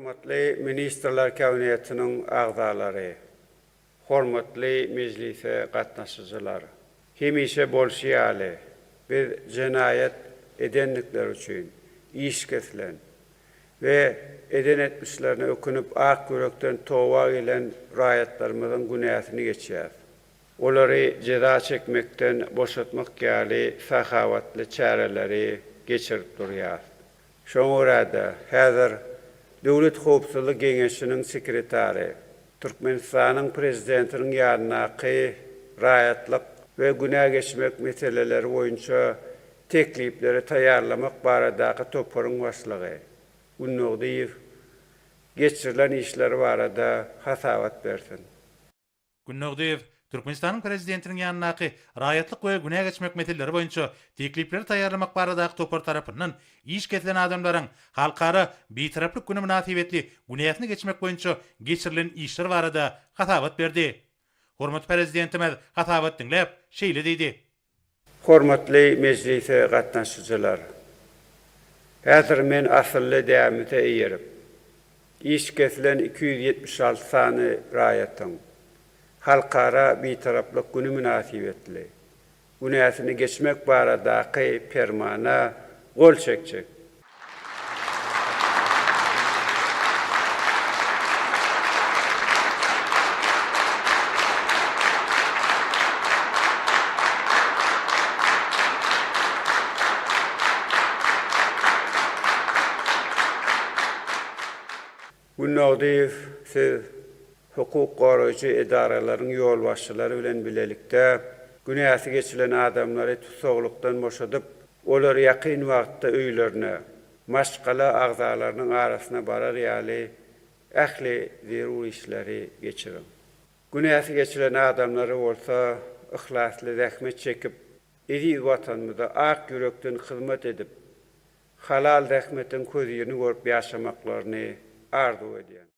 Hormatly Ministerler Kabinetinin agzaları, hormatly meclise gatnaşyjylar. Hemişe bolşýaly bir jenayet edenlikler üçin iş kesilen ve eden etmişlerine ökünüp ak yürekten towa gelen raýatlarymyzyň günäsini geçýär. Olary ceza çekmekten boşatmak ýaly sahawatly çäreleri geçirip durýar. Şoňa görä häzir Döwlet Howpsuzlyk Geňeşiniň sekretary, Türkmenistanyň prezidentiniň ýanynaky raýatlyk we günä geçmek meseleleri boýunça teklipleri taýýarlamak baradaky toparyň başlygy Günnogdiýew geçirilen işleri barada hasawat bersin. Günnogdiýew Türkmenistanyň prezidentiniň ýanynaky raýatlyk we günä geçmek meseleleri boýunça teklipleri taýýarlamak baradaky topar tarapyndan iş kesilen adamlaryň halkara bitaraplyk güni münasibetli günäsini geçmek boýunça geçirilen işler barada hasawat berdi. Hormat prezidentimiz hasawat dinläp şeýle diýdi. Hormatly meclise gatnaşyjylar. Häzir men asylly dämite eýerip, iş kesilen 276 sany raýatyň halkara bitaraplyk güni münasibetli günäsini geçmek baradaky permana gol çekjek. Günnogdiýew siz hukuk goraýjy edaralaryň ýol başçylary bilen bilelikde günäsi geçilen adamlary tutsaglykdan boşadyp, olar ýakyn wagtda öýlerine, maşgala agzalarynyň arasyna barar ýaly ähli zerur işleri geçirin. Günäsi geçilen adamlary bolsa ihlasly zähmet çekip, eri watanymyza ak yürekden hyzmat edip, halal zähmetin közýini görüp ýaşamaklaryny arzu edýär.